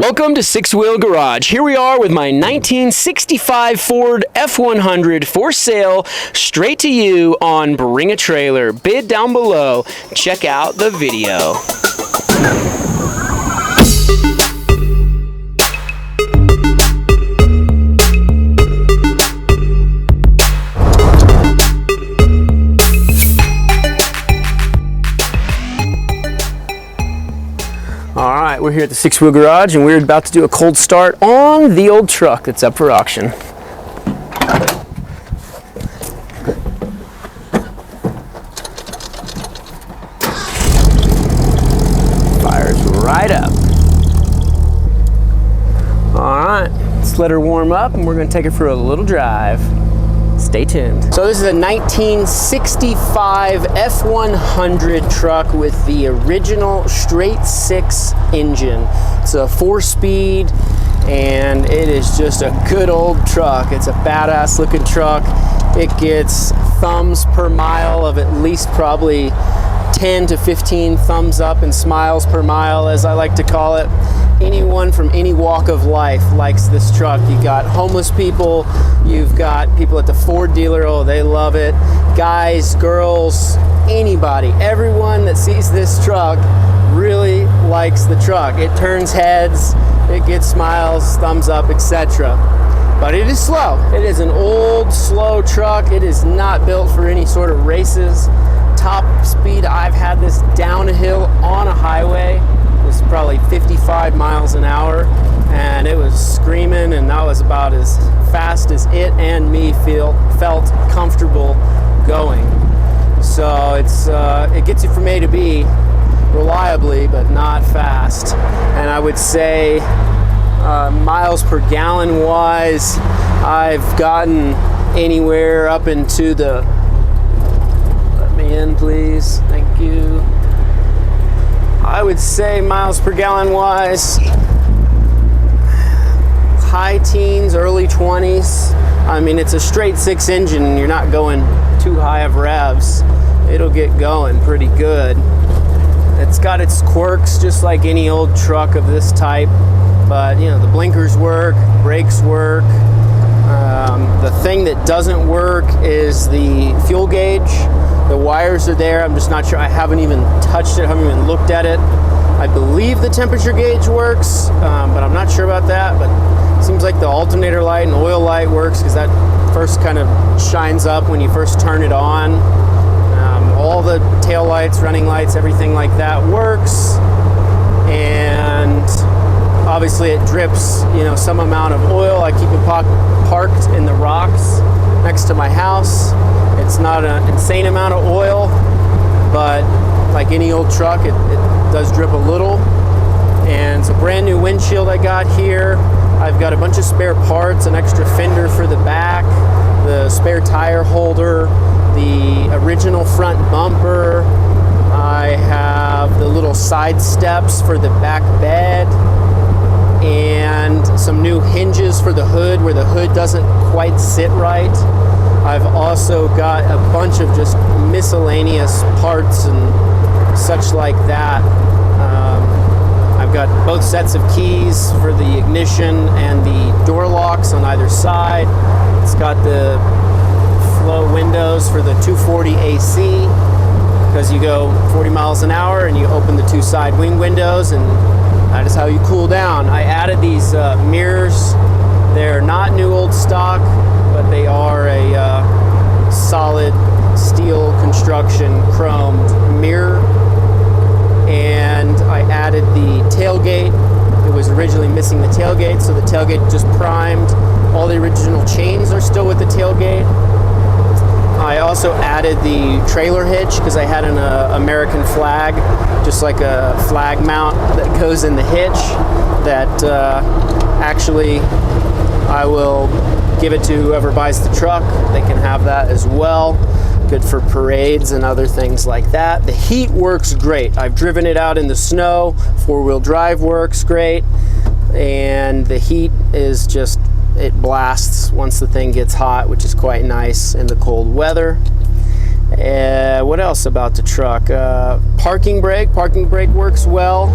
Welcome to Six Wheel Garage. Here we are with my 1965 Ford F-100 for sale, straight to you on Bring a Trailer. Bid down below. Check out the video. All right, we're here at the Six Wheel Garage and we're about to do a cold start on the old truck that's up for auction. Fires right up. All right, let's let her warm up and we're gonna take her for a little drive. Stay tuned. So this is a 1965 F-100 truck with the original straight six engine. It's a 4-speed and it is just a good old truck. It's a badass looking truck. It gets thumbs per mile of at least probably 10 to 15 thumbs up and smiles per mile, as I like to call it. Anyone from any walk of life likes this truck. You got homeless people, you've got people at the Ford dealer, oh, they love it. Guys, girls, anybody, everyone that sees this truck really likes the truck. It turns heads, it gets smiles, thumbs up, etc. But it is slow. It is an old, slow truck. It is not built for any sort of races. Top speed, I've had this down a hill on a highway. Was probably 55 miles an hour and it was screaming, and that was about as fast as it and me felt comfortable going. So it gets you from A to B reliably, but not fast. And I would say miles per gallon wise, I've gotten anywhere up into the, let me in please, thank you. I would say miles per gallon wise, high teens, early 20s. I mean, it's a straight six engine and you're not going too high of revs. It'll get going pretty good. It's got its quirks just like any old truck of this type, but you know, the blinkers work, brakes work. The thing that doesn't work is the fuel gauge. The wires are there. I'm just not sure. I haven't even touched it. Haven't even looked at it. I believe the temperature gauge works, but I'm not sure about that. But it seems like the alternator light and oil light works because that first kind of shines up when you first turn it on. All the tail lights, running lights, everything like that works. And obviously it drips, you know, some amount of oil. I keep it parked in the rocks next to my house. It's not an insane amount of oil, but like any old truck, it does drip a little. And it's a brand new windshield I got here. I've got a bunch of spare parts, an extra fender for the back, the spare tire holder, the original front bumper. I have the little side steps for the back bed, and some new hinges for the hood where the hood doesn't quite sit right. I've also got a bunch of just miscellaneous parts and such like that. I've got both sets of keys for the ignition and the door locks on either side. It's got the flow windows for the 240 AC, because you go 40 miles an hour and you open the two side wing windows, and that is how you cool down. I added these mirrors. They're not new old stock, but they are a solid steel construction chromed mirror. And I added the tailgate. It was originally missing the tailgate, so the tailgate just primed. All the original chains are still with the tailgate. I also added the trailer hitch because I had an American flag, just like a flag mount that goes in the hitch, that actually I will give it to whoever buys the truck. They can have that as well. Good for parades and other things like that. The heat works great. I've driven it out in the snow. 4-wheel drive works great. And the heat is just, it blasts once the thing gets hot, which is quite nice in the cold weather. What else about the truck? Parking brake works well.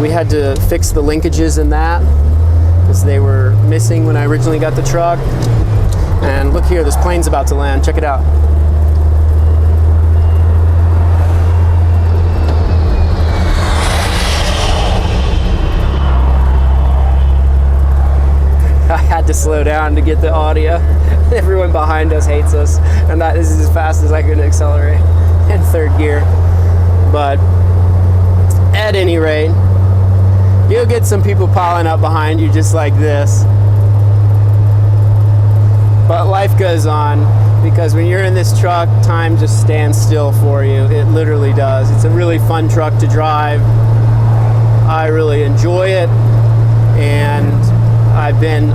We had to fix the linkages in that because they were missing when I originally got the truck. And look here, this plane's about to land. Check it out. I had to slow down to get the audio. Everyone behind us hates us, and this is as fast as I could accelerate in third gear. But at any rate, you'll get some people piling up behind you just like this. But life goes on, because when you're in this truck, time just stands still for you. It literally does. It's a really fun truck to drive. I really enjoy it, and I've been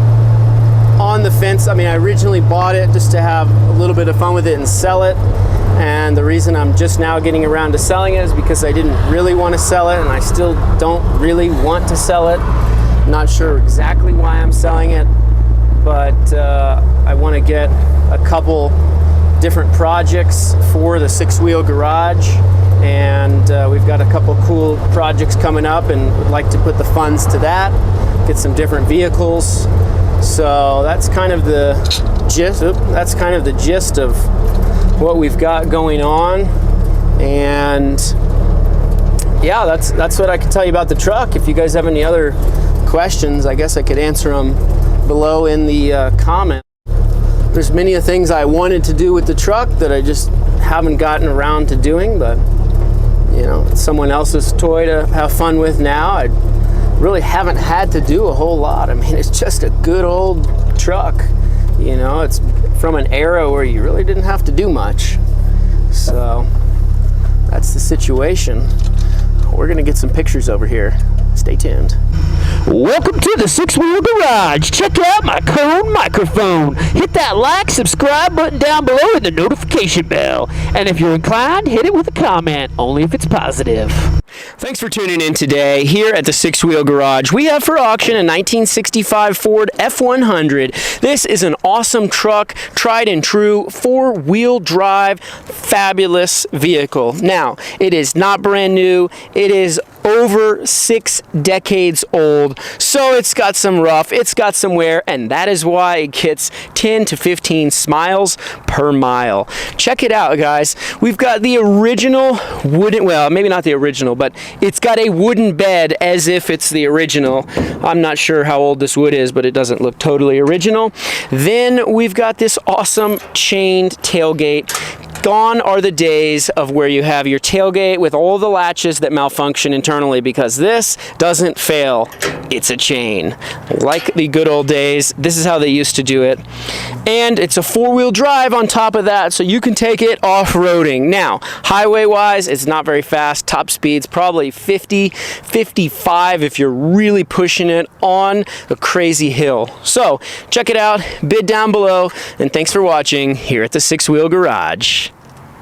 on the fence. I mean, I originally bought it just to have a little bit of fun with it and sell it. And the reason I'm just now getting around to selling it is because I didn't really want to sell it, and I still don't really want to sell it. Not sure exactly why I'm selling it, but I want to get a couple different projects for the six-wheel garage, and we've got a couple cool projects coming up, and would like to put the funds to that, get some different vehicles. So that's kind of the gist. That's kind of the gist of what we've got going on, and yeah, that's what I can tell you about the truck. If you guys have any other questions, I guess I could answer them below in the comment. There's many things I wanted to do with the truck that I just haven't gotten around to doing, but you know, it's someone else's toy to have fun with now. I really haven't had to do a whole lot. I mean, it's just a good old truck. You know, it's from an era where you really didn't have to do much. So that's the situation. We're gonna get some pictures over here. Stay tuned. Welcome to the Six-Wheel Garage. Check out my cone microphone. Hit that like, subscribe button down below and the notification bell. And if you're inclined, hit it with a comment, only if it's positive. Thanks for tuning in today. Here at the Six-Wheel Garage, we have for auction a 1965 Ford F-100. This is an awesome truck, tried and true, four-wheel drive, fabulous vehicle. Now, it is not brand new. It is over 6 decades old, so it's got some rough, it's got some wear, and that is why it gets 10 to 15 smiles per mile. Check it out, guys. We've got the original wooden, well, maybe not the original, but it's got a wooden bed as if it's the original. I'm not sure how old this wood is, but it doesn't look totally original. Then we've got this awesome chained tailgate. Gone are the days of where you have your tailgate with all the latches that malfunction internally, because this doesn't fail. It's a chain. Like the good old days, this is how they used to do it. And it's a four-wheel drive on top of that, so you can take it off-roading. Now, highway-wise, it's not very fast. Top speed's probably 50, 55 if you're really pushing it on a crazy hill. So, check it out, bid down below, and thanks for watching here at the Six-Wheel Garage.